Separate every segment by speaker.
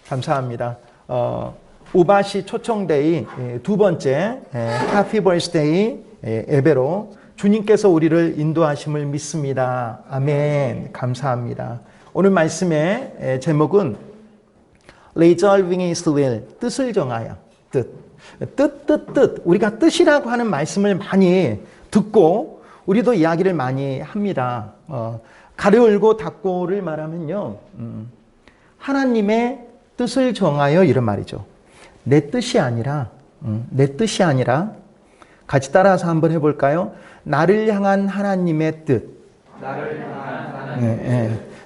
Speaker 1: 감사합니다. 우바시 초청데이 두 번째 해피 버스데이 예배로 주님께서 우리를 인도하심을 믿습니다. 아멘. 감사합니다. 오늘 말씀의 제목은 Resolving His Will, 뜻을 정하여. 뜻. 우리가 뜻이라고 하는 말씀을 많이 듣고 우리도 이야기를 많이 합니다. 가로 열고 닫고를 말하면요. 하나님의 뜻을 정하여 이런 말이죠. 내 뜻이 아니라 같이 따라서 한번 해볼까요? 나를 향한 하나님의 뜻.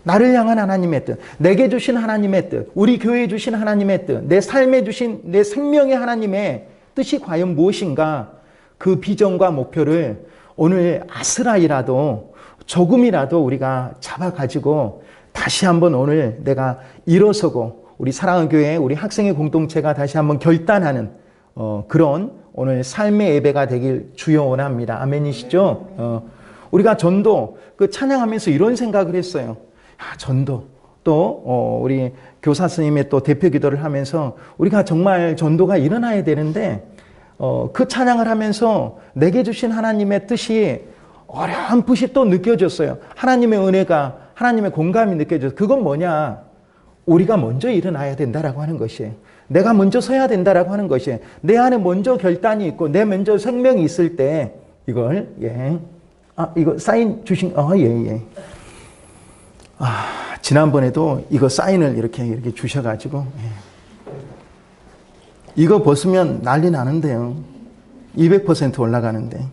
Speaker 1: 나를 향한 하나님의 뜻. 내게 주신 하나님의 뜻. 우리 교회에 주신 하나님의 뜻. 내 삶에 주신 내 생명의 하나님의 뜻이 과연 무엇인가? 그 비전과 목표를 오늘 아스라이라도 조금이라도 우리가 잡아가지고 다시 한번 오늘 내가 일어서고 우리 사랑하는 교회, 우리 학생의 공동체가 다시 한번 결단하는 그런 오늘 삶의 예배가 되길 주여 원합니다. 아멘이시죠? 우리가 전도 찬양하면서 이런 생각을 했어요. 전도 또 우리 교사 스님의 또 대표 기도를 하면서 우리가 정말 전도가 일어나야 되는데 그 찬양을 하면서 내게 주신 하나님의 뜻이 어렴풋이 또 느껴졌어요. 하나님의 은혜가, 하나님의 공감이 느껴져서 그건 뭐냐? 우리가 먼저 일어나야 된다라고 하는 것이에요. 내가 먼저 서야 된다라고 하는 것이에요. 내 안에 먼저 결단이 있고 내 먼저 생명이 있을 때 이걸 이거 사인 주신 지난번에도 이거 사인을 이렇게 주셔가지고 이거 벗으면 난리 나는데요. 200% 올라가는데.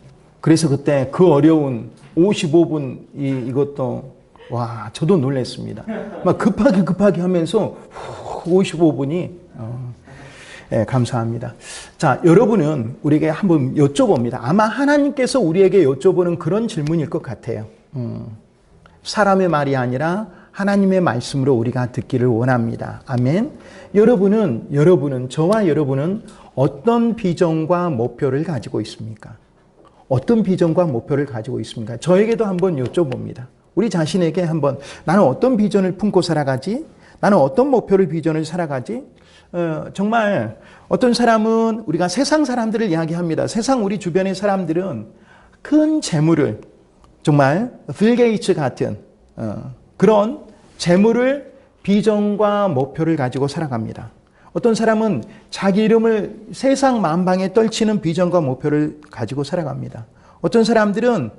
Speaker 1: 그래서 그때 그 어려운 55분 이것도 저도 놀랐습니다. 막 급하게 하면서 55분이 감사합니다. 자, 여러분은 우리에게 한번 여쭤봅니다. 아마 하나님께서 우리에게 여쭤보는 그런 질문일 것 같아요. 사람의 말이 아니라 하나님의 말씀으로 우리가 듣기를 원합니다. 아멘. 여러분은 저와 여러분은 어떤 비전과 목표를 가지고 있습니까? 어떤 비전과 목표를 가지고 있습니까? 저에게도 한번 여쭤봅니다. 우리 자신에게 한번 나는 어떤 비전을 품고 살아가지? 나는 어떤 목표를 비전을 살아가지? 정말 어떤 사람은 우리가 세상 사람들을 이야기합니다. 세상 우리 주변의 사람들은 큰 재물을 정말 빌 게이츠 같은 그런 재물을 비전과 목표를 가지고 살아갑니다. 어떤 사람은 자기 이름을 세상 만방에 떨치는 비전과 목표를 가지고 살아갑니다. 어떤 사람들은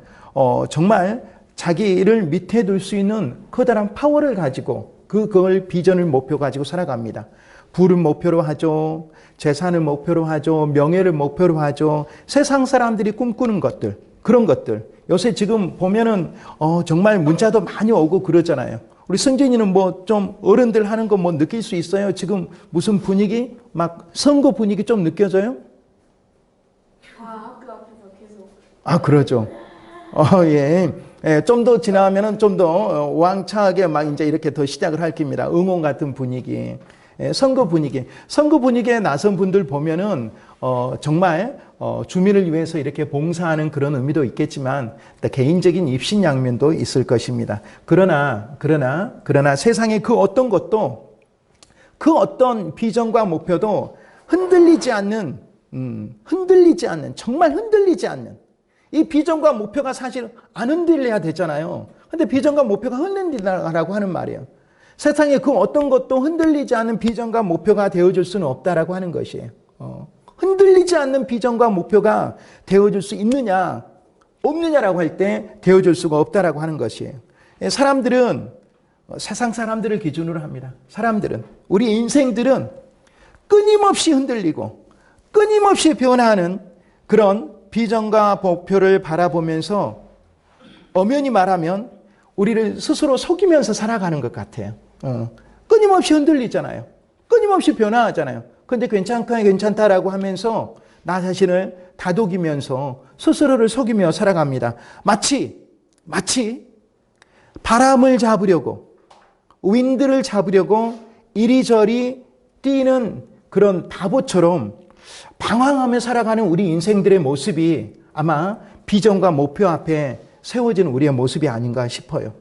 Speaker 1: 정말 자기를 밑에 둘 수 있는 커다란 파워를 가지고 그걸 비전을 목표 가지고 살아갑니다. 부를 목표로 하죠. 재산을 목표로 하죠. 명예를 목표로 하죠. 세상 사람들이 꿈꾸는 것들, 그런 것들. 요새 지금 보면은 정말 문자도 많이 오고 그러잖아요. 우리 승진이는 뭐 좀 어른들 하는 거 뭐 느낄 수 있어요? 지금 무슨 분위기? 막 선거 분위기 좀 느껴져요?
Speaker 2: 학교 앞에서 계속.
Speaker 1: 그러죠. 좀 더 지나면은 좀 더 왕창하게 막 이제 이렇게 더 시작을 할 겁니다. 응원 같은 분위기. 선거 분위기에 나선 분들 보면은 정말 주민을 위해서 이렇게 봉사하는 그런 의미도 있겠지만 개인적인 입신양면도 있을 것입니다. 그러나 세상의 그 어떤 것도 그 어떤 비전과 목표도 흔들리지 않는 정말 흔들리지 않는 이 비전과 목표가 사실 안 흔들려야 되잖아요. 근데 비전과 목표가 흔들린다라고 하는 말이에요. 세상에 그 어떤 것도 흔들리지 않는 비전과 목표가 되어줄 수는 없다라고 하는 것이에요. 흔들리지 않는 비전과 목표가 되어줄 수 있느냐, 없느냐라고 할 때 되어줄 수가 없다라고 하는 것이에요. 사람들은 세상 사람들을 기준으로 합니다. 우리 인생들은 끊임없이 흔들리고 끊임없이 변화하는 그런 비전과 목표를 바라보면서 엄연히 말하면 우리를 스스로 속이면서 살아가는 것 같아요. 끊임없이 흔들리잖아요. 끊임없이 변화하잖아요. 근데 괜찮다라고 하면서 나 자신을 다독이면서 스스로를 속이며 살아갑니다. 마치 바람을 잡으려고, 윈드를 잡으려고 이리저리 뛰는 그런 바보처럼 방황하며 살아가는 우리 인생들의 모습이 아마 비전과 목표 앞에 세워진 우리의 모습이 아닌가 싶어요.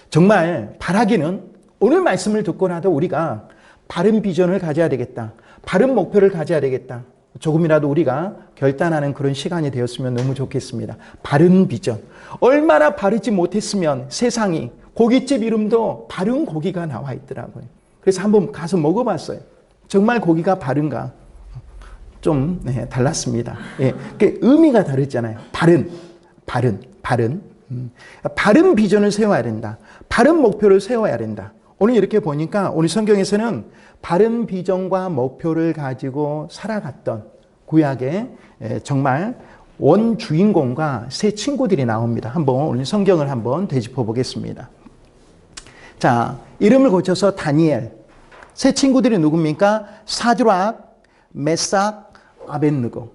Speaker 1: 정말 바라기는 오늘 말씀을 듣고 나도 우리가 바른 비전을 가져야 되겠다. 바른 목표를 가져야 되겠다. 조금이라도 우리가 결단하는 그런 시간이 되었으면 너무 좋겠습니다. 바른 비전. 얼마나 바르지 못했으면 세상이 고깃집 이름도 바른 고기가 나와 있더라고요. 그래서 한번 가서 먹어봤어요. 정말 고기가 바른가? 좀 달랐습니다. 예, 의미가 다르잖아요. 바른 비전을 세워야 된다. 바른 목표를 세워야 된다. 오늘 이렇게 보니까 오늘 성경에서는 바른 비전과 목표를 가지고 살아갔던 구약의 정말 원 주인공과 세 친구들이 나옵니다. 한번 오늘 성경을 한번 되짚어 보겠습니다. 자, 이름을 고쳐서 다니엘. 세 친구들이 누굽니까? 사드락, 메삭, 아벳느고.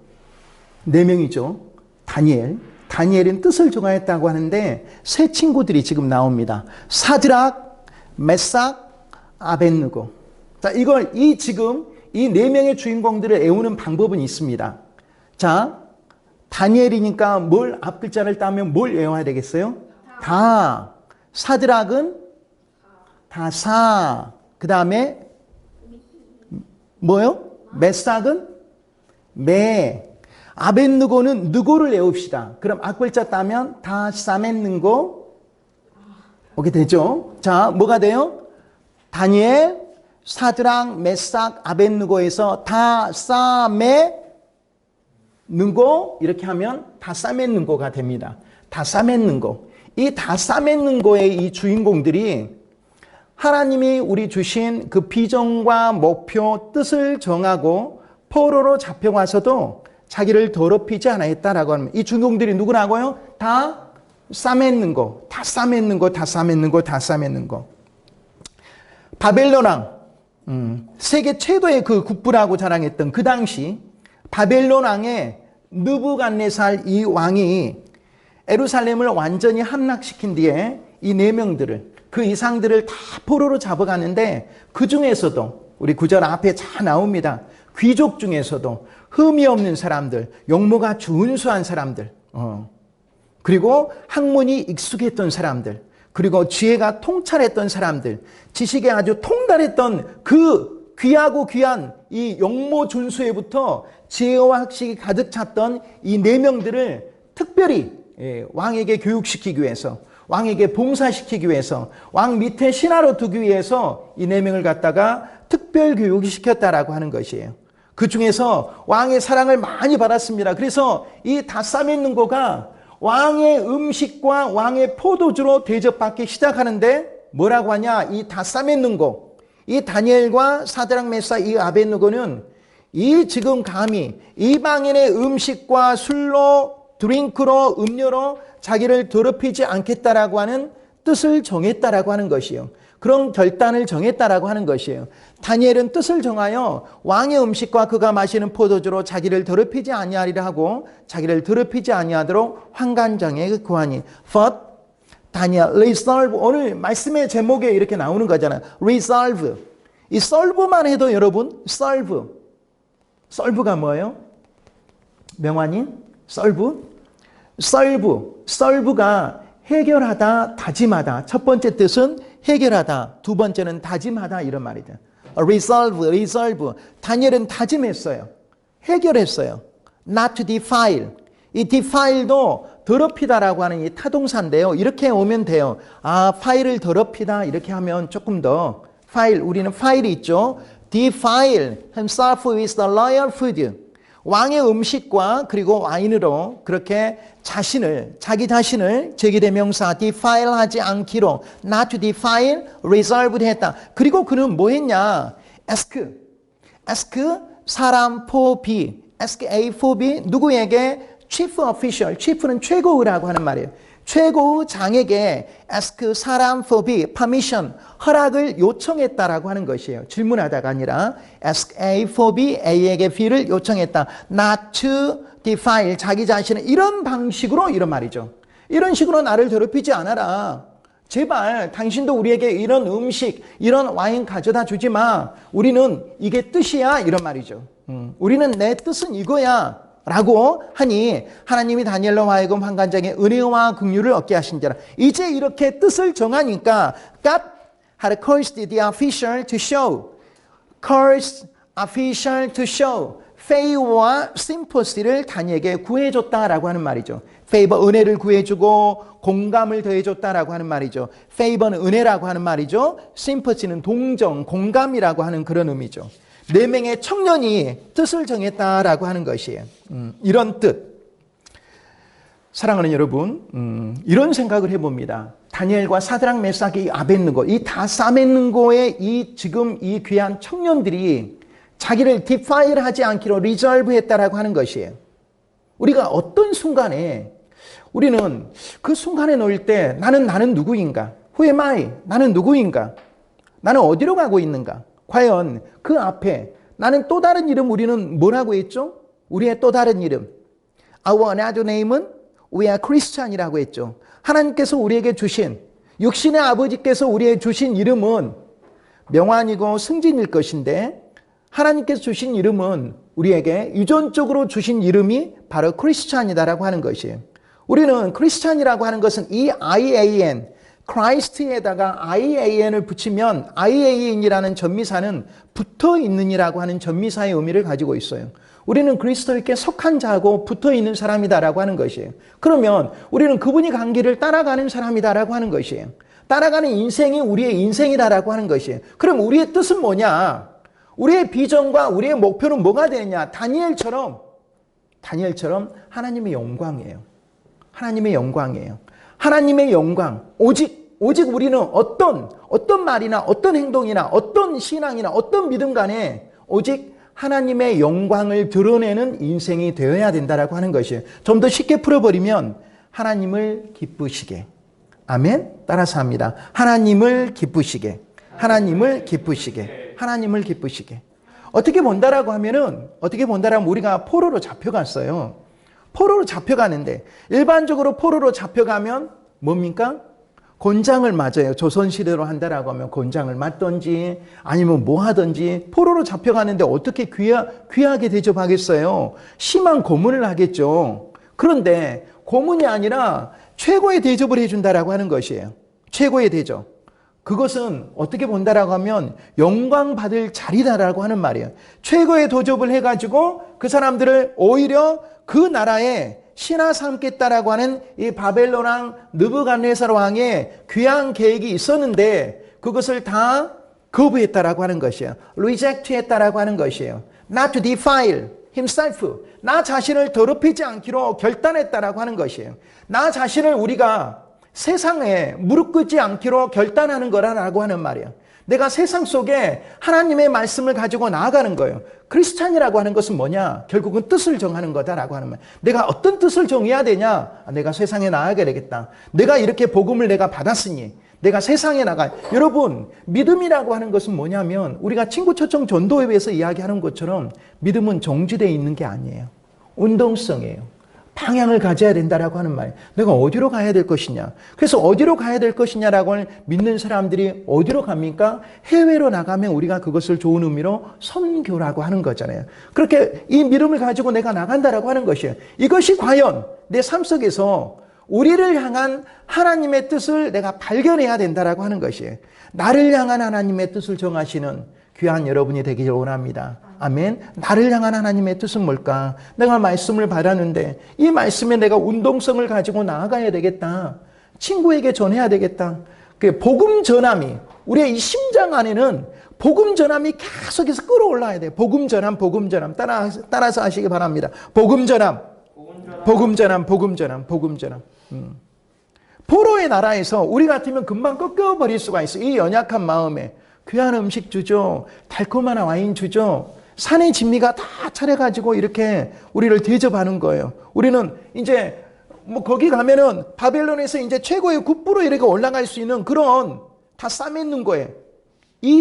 Speaker 1: 네 명이죠. 다니엘은 뜻을 정하였다고 하는데 세 친구들이 지금 나옵니다. 사드락, 메삭, 아벳느고. 자, 지금 이 네 명의 주인공들을 애우는 방법은 있습니다. 자, 다니엘이니까 앞글자를 따면 뭘 외워야 되겠어요? 다. 사드락은 다사. 그 다음에 뭐요? 메삭은 매. 아벳느고는 느고를 외웁시다. 그럼 앞글자 따면 다 싸맨는고. 오케이, 되죠? 자, 뭐가 돼요? 다니엘, 사드락, 메삭, 아벳느고에서 다 싸매는고 이렇게 하면 다 싸맨는고가 됩니다. 다 싸맨는고. 이 다 싸맨는고의 이 주인공들이 하나님이 우리 주신 그 비전과 목표, 뜻을 정하고 포로로 잡혀와서도 자기를 더럽히지 않았다라고 하면 이 주인공들이 누구라고요? 다 싸맸는고, 바벨론 왕, 세계 최고의 그 국부라고 자랑했던 그 당시 바벨론 왕의 느부갓네살 이 왕이 예루살렘을 완전히 함락시킨 뒤에 이 네 명들을 그 이상들을 다 포로로 잡아가는데 그 중에서도 우리 구절 앞에 잘 나옵니다. 귀족 중에서도 흠이 없는 사람들, 용모가 준수한 사람들, 그리고 학문이 익숙했던 사람들, 그리고 지혜가 통찰했던 사람들, 지식에 아주 통달했던 그 귀하고 귀한 이 용모 준수에부터 지혜와 학식이 가득 찼던 이 네 명들을 특별히 왕에게 교육시키기 위해서, 왕에게 봉사시키기 위해서, 왕 밑에 신하로 두기 위해서 이 네 명을 갖다가 특별 교육을 시켰다라고 하는 것이에요. 그 중에서 왕의 사랑을 많이 받았습니다. 그래서 이 다 싸맸는고가 왕의 음식과 왕의 포도주로 대접받기 시작하는데 뭐라고 하냐? 이 다 싸맸는고, 이 다니엘과 사드락, 메삭, 이 아벳느고는 이 지금 감히 이방인의 음식과 술로, 드링크로, 음료로 자기를 더럽히지 않겠다라고 하는 뜻을 정했다라고 하는 것이에요. 그런 결단을 정했다라고 하는 것이에요. 다니엘은 뜻을 정하여 왕의 음식과 그가 마시는 포도주로 자기를 더럽히지 아니하리라 하고 자기를 더럽히지 아니하도록 환관장에 구하니. But 다니엘 resolve, 오늘 말씀의 제목에 이렇게 나오는 거잖아요. resolve. 이 solve만 해도 여러분, solve가 뭐예요? 명환인? solve가 해결하다, 다짐하다. 첫 번째 뜻은 해결하다, 두 번째는 다짐하다 이런 말이죠. resolve. 다니엘은 다짐했어요. 해결했어요. not to defile. 이 defile도 더럽히다라고 하는 이 타동사인데요. 이렇게 오면 돼요. 아, 파일을 더럽히다 이렇게 하면 조금 더 우리는 파일이 있죠. defile himself with the royal food. 왕의 음식과 그리고 와인으로 그렇게 자기 자신을 제기대명사 defile 하지 않기로 not to defile, resolved 했다. 그리고 그는 뭐 했냐? ask 사람 for B, ask A for B 누구에게? chief official, chief는 최고의라고 하는 말이에요. 최고의 장에게 ask 사람 for B, permission, 허락을 요청했다라고 하는 것이에요. 질문하다가 아니라 ask A for B, A에게 B를 요청했다. not to defile, 자기 자신은 이런 방식으로 이런 말이죠. 이런 식으로 나를 더럽히지 않아라. 제발 당신도 우리에게 이런 음식, 이런 와인 가져다 주지 마. 우리는 이게 뜻이야 이런 말이죠. 우리는 내 뜻은 이거야. 라고 하니 하나님이 다니엘로 하여금 환관장에 은혜와 긍휼을 얻게 하신 자라. 이제 이렇게 뜻을 정하니까 God had cursed the official to show. cursed official to show. favor와 sympathy를 다니엘에게 구해줬다라고 하는 말이죠. favor, 은혜를 구해주고 공감을 더해줬다라고 하는 말이죠. favor는 은혜라고 하는 말이죠. sympathy는 동정, 공감이라고 하는 그런 의미죠. 4명의 청년이 뜻을 정했다라고 하는 것이에요. 이런 뜻. 사랑하는 여러분, 이런 생각을 해봅니다. 다니엘과 사드락, 메삭이 아벳느고, 이 다사벳느고의 지금 이 귀한 청년들이 자기를 디파일하지 않기로 리졸브했다라고 하는 것이에요. 우리가 어떤 순간에 우리는 그 순간에 놓일 때 나는 누구인가? Who am I? 나는 누구인가? 나는 어디로 가고 있는가? 과연 그 앞에 나는 또 다른 이름 우리는 뭐라고 했죠? 우리의 또 다른 이름. Our another name은 We are Christian이라고 했죠. 하나님께서 우리에게 주신 육신의 아버지께서 우리에게 주신 이름은 명환이고 승진일 것인데 하나님께서 주신 이름은 우리에게 유전적으로 주신 이름이 바로 크리스찬이다라고 하는 것이에요. 우리는 크리스찬이라고 하는 것은 이 IAN, 크라이스트에다가 IAN을 붙이면 IAN이라는 전미사는 붙어 있는이라고 하는 전미사의 의미를 가지고 있어요. 우리는 그리스도께 속한 자하고 붙어 있는 사람이다라고 하는 것이에요. 그러면 우리는 그분이 간 길을 따라가는 사람이다라고 하는 것이에요. 따라가는 인생이 우리의 인생이다라고 하는 것이에요. 그럼 우리의 뜻은 뭐냐? 우리의 비전과 우리의 목표는 뭐가 되느냐? 다니엘처럼 하나님의 영광이에요. 하나님의 영광이에요. 하나님의 영광. 오직 우리는 어떤 말이나 어떤 행동이나 어떤 신앙이나 어떤 믿음 간에 오직 하나님의 영광을 드러내는 인생이 되어야 된다라고 하는 것이에요. 좀 더 쉽게 풀어버리면 하나님을 기쁘시게. 아멘? 따라서 합니다. 하나님을 기쁘시게. 하나님을 기쁘시게. 하나님을 기쁘시게. 어떻게 본다라고 하면은 우리가 포로로 잡혀갔어요. 포로로 잡혀가는데 일반적으로 포로로 잡혀가면 뭡니까? 곤장을 맞아요. 조선시대로 한다라고 하면 곤장을 맞든지 아니면 뭐 하든지 포로로 잡혀가는데 어떻게 귀하게 대접하겠어요? 심한 고문을 하겠죠. 그런데 고문이 아니라 최고의 대접을 해준다라고 하는 것이에요. 최고의 대접. 그것은 어떻게 본다라고 하면 영광 받을 자리다라고 하는 말이에요. 최고의 대접을 해가지고 그 사람들을 오히려 그 나라에 신하 삼겠다라고 하는 이 바벨론 왕 느부갓네살 왕의 귀한 계획이 있었는데 그것을 다 거부했다라고 하는 것이에요. reject했다라고 하는 것이에요. Not to defile himself. 나 자신을 더럽히지 않기로 결단했다라고 하는 것이에요. 나 자신을 우리가 세상에 무릎 꿇지 않기로 결단하는 거라고 하는 말이에요. 내가 세상 속에 하나님의 말씀을 가지고 나아가는 거예요. 크리스찬이라고 하는 것은 뭐냐? 결국은 뜻을 정하는 거다라고 하는 말. 내가 어떤 뜻을 정해야 되냐? 내가 세상에 나아가야 되겠다. 내가 이렇게 복음을 내가 받았으니 내가 세상에 나가. 여러분, 믿음이라고 하는 것은 뭐냐면 우리가 친구 초청 전도에 대해서 이야기하는 것처럼 믿음은 정지되어 있는 게 아니에요. 운동성이에요. 방향을 가져야 된다라고 하는 말. 내가 어디로 가야 될 것이냐. 그래서 어디로 가야 될 것이냐라고 믿는 사람들이 어디로 갑니까? 해외로 나가면 우리가 그것을 좋은 의미로 선교라고 하는 거잖아요. 그렇게 이 믿음을 가지고 내가 나간다라고 하는 것이에요. 이것이 과연 내 삶 속에서 우리를 향한 하나님의 뜻을 내가 발견해야 된다라고 하는 것이에요. 나를 향한 하나님의 뜻을 정하시는 귀한 여러분이 되기를 원합니다. 아멘. 나를 향한 하나님의 뜻은 뭘까? 내가 말씀을 받았는데 이 말씀에 내가 운동성을 가지고 나아가야 되겠다. 친구에게 전해야 되겠다. 그 복음 전함이 우리의 이 심장 안에는 복음 전함이 계속해서 끌어올라야 돼요. 복음 전함. 따라서 하시기 바랍니다. 복음 전함. 포로의 나라에서 우리 같으면 금방 꺾여버릴 수가 있어요. 이 연약한 마음에. 귀한 음식 주죠. 달콤한 와인 주죠. 산의 진미가 다 차려가지고 이렇게 우리를 대접하는 거예요. 우리는 이제 뭐 거기 가면은 바벨론에서 이제 최고의 국부로 이렇게 올라갈 수 있는 그런 다 싸매는 거예요.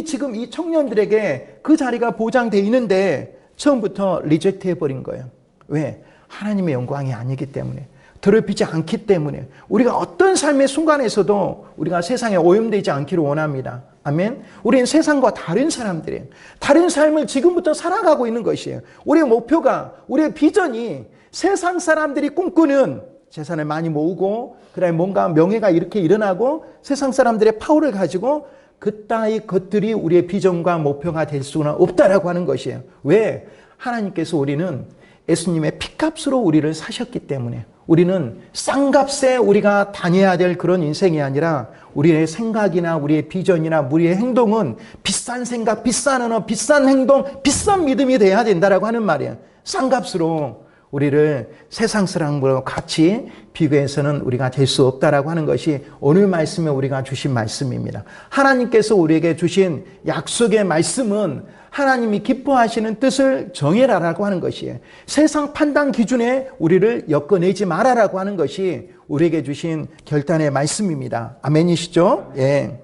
Speaker 1: 지금 이 청년들에게 그 자리가 보장되어 있는데 처음부터 리젝트 해버린 거예요. 왜? 하나님의 영광이 아니기 때문에. 더럽히지 않기 때문에. 우리가 어떤 삶의 순간에서도 우리가 세상에 오염되지 않기를 원합니다. 아멘. 우리는 세상과 다른 사람들이에요. 다른 삶을 지금부터 살아가고 있는 것이에요. 우리의 목표가, 우리의 비전이 세상 사람들이 꿈꾸는 재산을 많이 모으고 그다음에 뭔가 명예가 이렇게 일어나고 세상 사람들의 파워를 가지고 그따위 것들이 우리의 비전과 목표가 될 수는 없다라고 하는 것이에요. 왜? 하나님께서 우리는 예수님의 피값으로 우리를 사셨기 때문에 우리는 싼값에 우리가 다녀야 될 그런 인생이 아니라 우리의 생각이나 우리의 비전이나 우리의 행동은 비싼 생각, 비싼 언어, 비싼 행동, 비싼 믿음이 돼야 된다라고 하는 말이에요. 싼값으로 우리를 세상 사람과 같이 비교해서는 우리가 될 수 없다라고 하는 것이 오늘 말씀에 우리가 주신 말씀입니다. 하나님께서 우리에게 주신 약속의 말씀은 하나님이 기뻐하시는 뜻을 정해라라고 하는 것이에요. 세상 판단 기준에 우리를 엮어내지 마라라고 하는 것이 우리에게 주신 결단의 말씀입니다. 아멘이시죠? 예.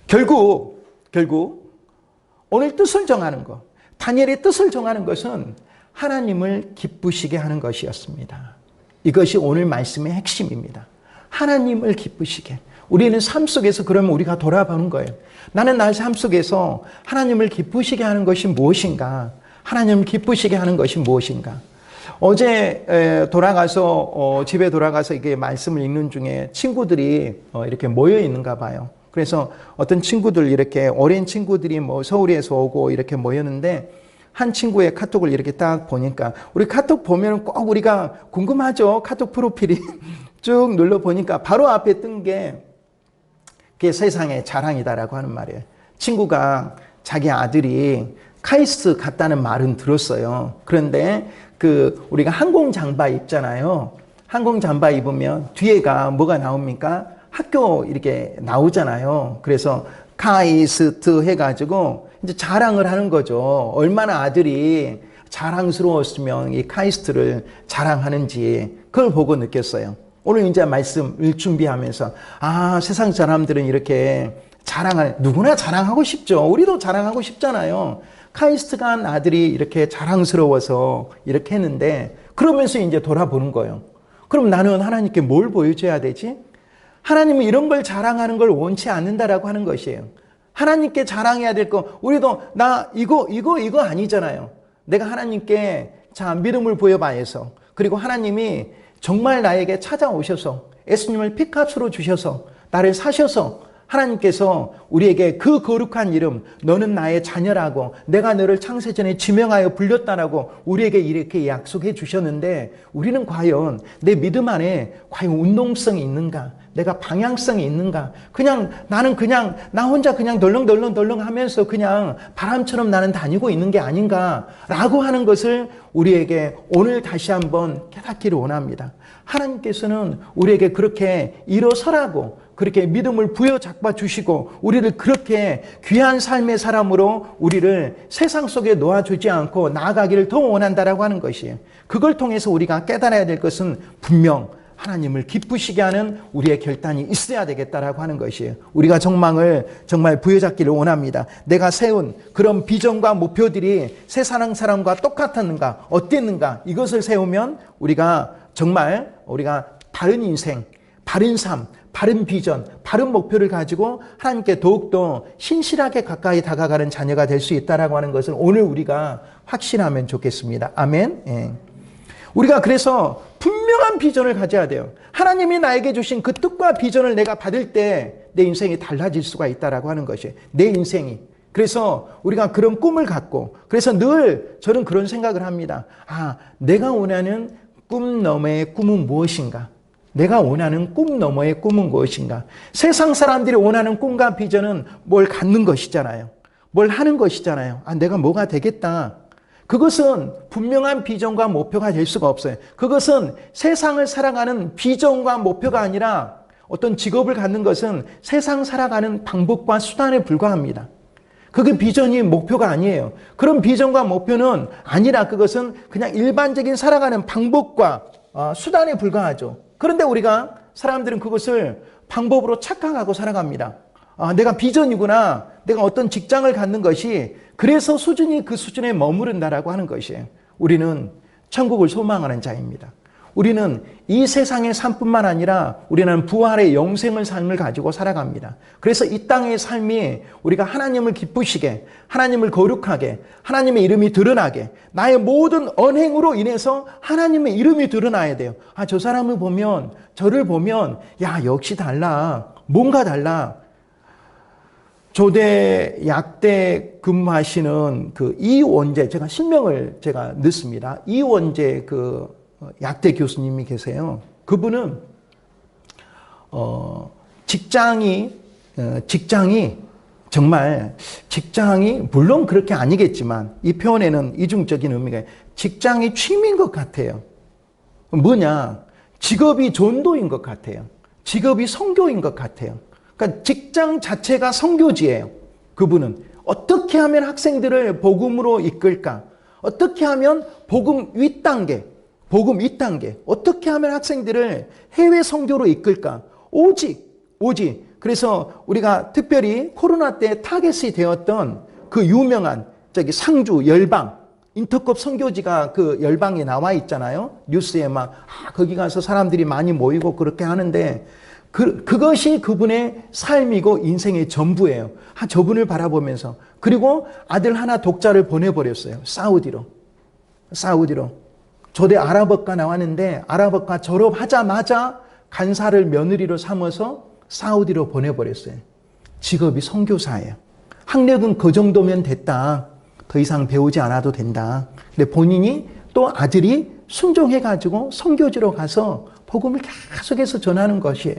Speaker 1: 결국 오늘 뜻을 정하는 것, 다니엘의 뜻을 정하는 것은 하나님을 기쁘시게 하는 것이었습니다. 이것이 오늘 말씀의 핵심입니다. 하나님을 기쁘시게. 우리는 삶 속에서 그러면 우리가 돌아보는 거예요. 나는 나의 삶 속에서 하나님을 기쁘시게 하는 것이 무엇인가? 하나님을 기쁘시게 하는 것이 무엇인가? 어제 집에 돌아가서 이게 말씀을 읽는 중에 친구들이 이렇게 모여 있는가 봐요. 그래서 어떤 친구들 이렇게 어린 친구들이 서울에서 오고 이렇게 모였는데 한 친구의 카톡을 이렇게 딱 보니까 우리 카톡 보면 꼭 우리가 궁금하죠. 카톡 프로필이 쭉 눌러보니까 바로 앞에 뜬 게 그게 세상의 자랑이다라고 하는 말이에요. 친구가 자기 아들이 카이스트 갔다는 말은 들었어요. 그런데 우리가 항공 잠바 입잖아요. 항공 잠바 입으면 뒤에가 뭐가 나옵니까? 학교 이렇게 나오잖아요. 그래서 카이스트 해가지고 이제 자랑을 하는 거죠. 얼마나 아들이 자랑스러웠으면 이 카이스트를 자랑하는지 그걸 보고 느꼈어요. 오늘 이제 말씀을 준비하면서 세상 사람들은 이렇게 누구나 자랑하고 싶죠. 우리도 자랑하고 싶잖아요. 카이스트 간 아들이 이렇게 자랑스러워서 이렇게 했는데 그러면서 이제 돌아보는 거예요. 그럼 나는 하나님께 뭘 보여줘야 되지? 하나님은 이런 걸 자랑하는 걸 원치 않는다라고 하는 것이에요. 하나님께 자랑해야 될 거, 우리도 이거 아니잖아요. 내가 하나님께 믿음을 부여봐야 해서, 그리고 하나님이 정말 나에게 찾아오셔서 예수님을 피값으로 주셔서 나를 사셔서 하나님께서 우리에게 그 거룩한 이름, 너는 나의 자녀라고 내가 너를 창세전에 지명하여 불렸다라고 우리에게 이렇게 약속해 주셨는데 우리는 과연 내 믿음 안에 과연 운동성이 있는가? 내가 방향성이 있는가? 나는 나 혼자 덜렁덜렁 하면서 그냥 바람처럼 나는 다니고 있는 게 아닌가라고 하는 것을 우리에게 오늘 다시 한번 깨닫기를 원합니다. 하나님께서는 우리에게 그렇게 일어서라고 그렇게 믿음을 부여잡아 주시고 우리를 그렇게 귀한 삶의 사람으로 우리를 세상 속에 놓아주지 않고 나아가기를 더 원한다라고 하는 것이에요. 그걸 통해서 우리가 깨달아야 될 것은 분명 하나님을 기쁘시게 하는 우리의 결단이 있어야 되겠다라고 하는 것이에요. 우리가 정말 부여잡기를 원합니다. 내가 세운 그런 비전과 목표들이 세상 사람과 똑같았는가, 어땠는가 이것을 세우면 우리가 바른 인생, 바른 삶, 바른 비전, 바른 목표를 가지고 하나님께 더욱더 신실하게 가까이 다가가는 자녀가 될 수 있다라고 하는 것을 오늘 우리가 확신하면 좋겠습니다. 아멘. 예. 우리가 그래서 분명한 비전을 가져야 돼요. 하나님이 나에게 주신 그 뜻과 비전을 내가 받을 때 내 인생이 달라질 수가 있다라고 하는 것이에요. 내 인생이. 그래서 우리가 그런 꿈을 갖고 그래서 늘 저는 그런 생각을 합니다. 내가 원하는 꿈 너머의 꿈은 무엇인가? 내가 원하는 꿈 너머의 꿈은 무엇인가? 세상 사람들이 원하는 꿈과 비전은 뭘 갖는 것이잖아요. 뭘 하는 것이잖아요. 내가 뭐가 되겠다. 그것은 분명한 비전과 목표가 될 수가 없어요. 그것은 세상을 살아가는 비전과 목표가 아니라 어떤 직업을 갖는 것은 세상 살아가는 방법과 수단에 불과합니다. 그게 비전이 목표가 아니에요. 그런 비전과 목표는 아니라 그것은 그냥 일반적인 살아가는 방법과 수단에 불과하죠. 그런데 사람들은 그것을 방법으로 착각하고 살아갑니다. 내가 비전이구나. 내가 어떤 직장을 갖는 것이 그래서 수준이 그 수준에 머무른다라고 하는 것이에요. 우리는 천국을 소망하는 자입니다. 우리는 이 세상의 삶뿐만 아니라 우리는 부활의 영생의 삶을 가지고 살아갑니다. 그래서 이 땅의 삶이 우리가 하나님을 기쁘시게, 하나님을 거룩하게, 하나님의 이름이 드러나게, 나의 모든 언행으로 인해서 하나님의 이름이 드러나야 돼요. 저 사람을 보면, 저를 보면, 역시 달라. 뭔가 달라. 조대 약대 근무하시는 그 이원재, 제가 실명을 제가 넣습니다. 이원재 그 약대 교수님이 계세요. 그분은 직장이 정말 직장이 물론 그렇게 아니겠지만 이 표현에는 이중적인 의미가 직장이 취미인 것 같아요. 뭐냐? 직업이 전도인 것 같아요. 직업이 선교인 것 같아요. 그러니까 직장 자체가 선교지예요. 그분은 어떻게 하면 학생들을 복음으로 이끌까? 어떻게 하면 복음 윗단계, 어떻게 하면 학생들을 해외 선교로 이끌까? 오직. 그래서 우리가 특별히 코로나 때 타겟이 되었던 그 유명한 상주 열방, 인터컵 선교지가 그 열방에 나와 있잖아요. 뉴스에 막 거기 가서 사람들이 많이 모이고 그렇게 하는데 그것이 그분의 삶이고 인생의 전부예요. 저분을 바라보면서. 그리고 아들 하나 독자를 보내버렸어요. 사우디로. 조대 아랍어과 나왔는데 아랍어과 졸업하자마자 간사를 며느리로 삼아서 사우디로 보내버렸어요. 직업이 선교사예요. 학력은 그 정도면 됐다. 더 이상 배우지 않아도 된다. 근데 본인이 또 아들이 순종해가지고 선교지로 가서 복음을 계속해서 전하는 것이에요.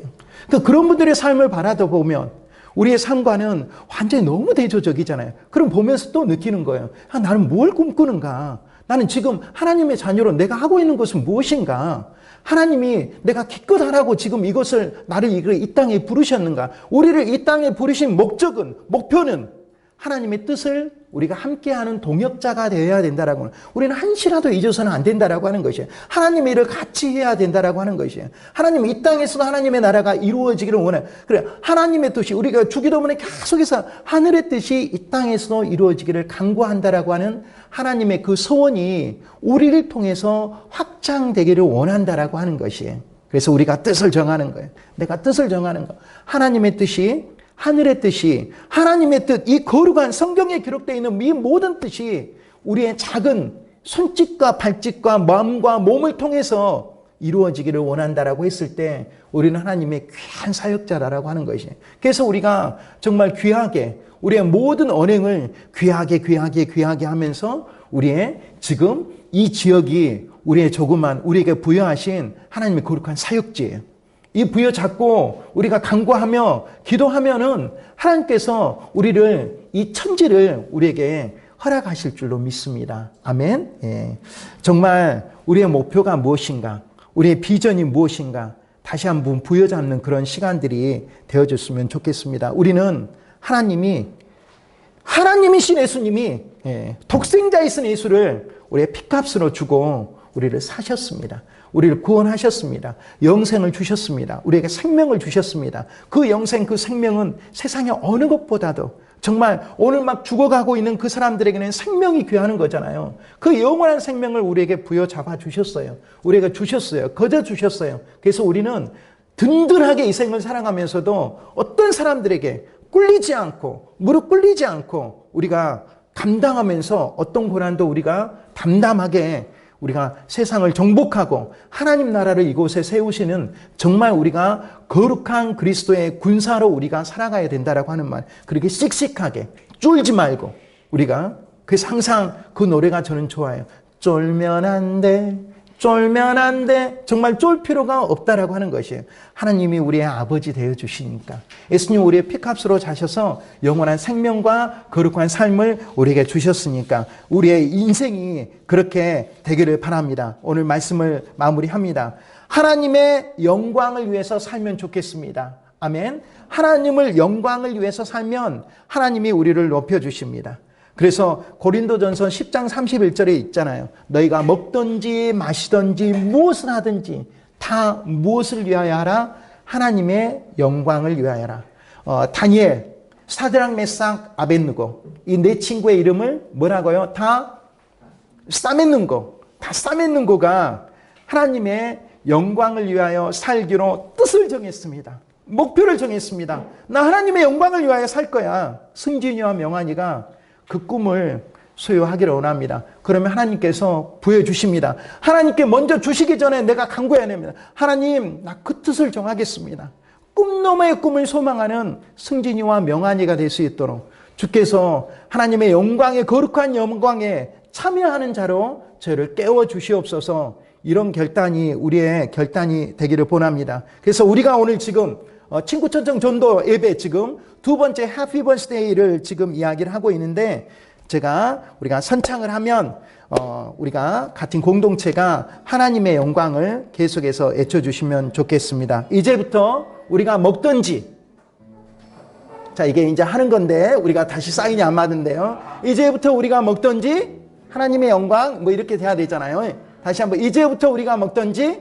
Speaker 1: 그러니까 그런 분들의 삶을 바라다 보면 우리의 삶과는 완전히 너무 대조적이잖아요. 그럼 보면서 또 느끼는 거예요. 나는 뭘 꿈꾸는가? 나는 지금 하나님의 자녀로 내가 하고 있는 것은 무엇인가? 하나님이 내가 기껏 하라고 지금 이것을 나를 이 땅에 부르셨는가? 우리를 이 땅에 부르신 목표는 하나님의 뜻을 우리가 함께하는 동역자가 되어야 된다라고. 우리는 한시라도 잊어서는 안 된다라고 하는 것이에요. 하나님의 일을 같이 해야 된다라고 하는 것이에요. 하나님 이 땅에서도 하나님의 나라가 이루어지기를 원해요. 그래, 하나님의 뜻이 우리가 주기도문에 계속해서 하늘의 뜻이 이 땅에서도 이루어지기를 간구한다라고 하는 하나님의 그 소원이 우리를 통해서 확장되기를 원한다라고 하는 것이에요. 그래서 우리가 뜻을 정하는 거예요. 내가 뜻을 정하는 거. 하나님의 뜻이, 하늘의 뜻이, 하나님의 뜻, 이 거룩한 성경에 기록되어 있는 이 모든 뜻이 우리의 작은 손짓과 발짓과 마음과 몸을 통해서 이루어지기를 원한다라고 했을 때 우리는 하나님의 귀한 사역자라고 하는 것이에요. 그래서 우리가 정말 귀하게 우리의 모든 언행을 귀하게 하면서 우리의 지금 이 지역이 우리의 조그만 우리에게 부여하신 하나님의 거룩한 사역지예요. 이 부여잡고 우리가 간구하며 기도하면은 하나님께서 우리를 이 천지를 우리에게 허락하실 줄로 믿습니다. 아멘. 예. 정말 우리의 목표가 무엇인가? 우리의 비전이 무엇인가? 다시 한번 부여잡는 그런 시간들이 되어줬으면 좋겠습니다. 우리는 하나님이신 예수님이 독생자이신 예수를 우리의 핏값으로 주고 우리를 사셨습니다. 우리를 구원하셨습니다. 영생을 주셨습니다. 우리에게 생명을 주셨습니다. 그 영생, 그 생명은 세상의 어느 것보다도 정말 오늘 막 죽어가고 있는 그 사람들에게는 생명이 귀하는 거잖아요. 그 영원한 생명을 우리에게 부여잡아 주셨어요. 우리에게 주셨어요. 거저 주셨어요. 그래서 우리는 든든하게 이 생을 살아가면서도 어떤 사람들에게 꿀리지 않고 무릎 꿇리지 않고 우리가 감당하면서 어떤 고난도 우리가 담담하게 우리가 세상을 정복하고 하나님 나라를 이곳에 세우시는 정말 우리가 거룩한 그리스도의 군사로 우리가 살아가야 된다라고 하는 말. 그렇게 씩씩하게 쫄지 말고 우리가 그래서 항상 그 노래가 저는 좋아요. 쫄면 안 돼. 정말 쫄 필요가 없다라고 하는 것이에요. 하나님이 우리의 아버지 되어 주시니까. 예수님 우리의 핏값으로 자셔서 영원한 생명과 거룩한 삶을 우리에게 주셨으니까 우리의 인생이 그렇게 되기를 바랍니다. 오늘 말씀을 마무리합니다. 하나님의 영광을 위해서 살면 좋겠습니다. 아멘. 하나님을 영광을 위해서 살면 하나님이 우리를 높여주십니다. 그래서 고린도전서 10장 31절에 있잖아요. 너희가 먹든지 마시든지 무엇을 하든지 다 무엇을 위하여 하라? 하나님의 영광을 위하여 하라. 다니엘, 사드락, 메삭, 아벳느고 이 네 친구의 이름을 뭐라고요? 다 싸맸는고가 하나님의 영광을 위하여 살기로 뜻을 정했습니다. 목표를 정했습니다. 나 하나님의 영광을 위하여 살 거야. 승진이와 명환이가 그 꿈을 소유하기를 원합니다. 그러면 하나님께서 부여주십니다. 하나님께 먼저 주시기 전에 내가 간구해야 됩니다. 하나님, 나 그 뜻을 정하겠습니다. 꿈 너머의 꿈을 소망하는 승진이와 명한이가 될 수 있도록 주께서 하나님의 영광에, 거룩한 영광에 참여하는 자로 저희를 깨워 주시옵소서. 이런 결단이 우리의 결단이 되기를 원합니다. 그래서 우리가 오늘 지금 친구천청 전도 예배 지금 두 번째 해피 버스데이를 지금 이야기를 하고 있는데, 우리가 선창을 하면 우리가 같은 공동체가 하나님의 영광을 계속해서 외쳐주시면 좋겠습니다. 이제부터 우리가 먹든지, 자, 이게 이제 하는 건데 우리가 다시 사인이 안 맞는데요. 이제부터 우리가 먹든지 하나님의 영광 뭐 이렇게 돼야 되잖아요. 다시 한번, 이제부터 우리가 먹든지,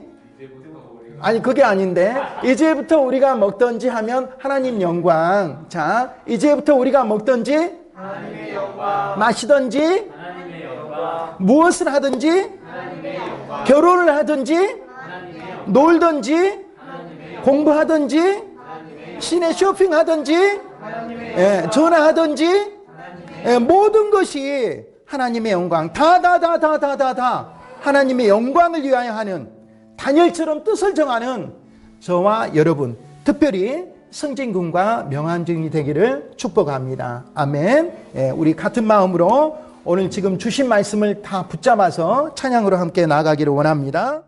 Speaker 1: 아니 그게 아닌데, 이제부터 우리가 먹든지 하면 하나님 영광. 자, 이제부터 우리가 먹든지
Speaker 2: 하나님의 영광,
Speaker 1: 마시든지
Speaker 2: 하나님의 영광,
Speaker 1: 무엇을 하든지
Speaker 2: 하나님의 영광,
Speaker 1: 결혼을 하든지
Speaker 2: 하나님의 영광,
Speaker 1: 놀든지
Speaker 2: 하나님의 영광,
Speaker 1: 공부하든지
Speaker 2: 하나님의
Speaker 1: 시내 쇼핑하든지
Speaker 2: 하나님의
Speaker 1: 예, 전화하든지 예, 모든 것이 하나님의 영광, 다 하나님의 영광을 위하여 하는, 다니엘처럼 뜻을 정하는 저와 여러분, 특별히 승진군과 명한중이 되기를 축복합니다. 아멘. 예, 우리 같은 마음으로 오늘 지금 주신 말씀을 다 붙잡아서 찬양으로 함께 나아가기를 원합니다.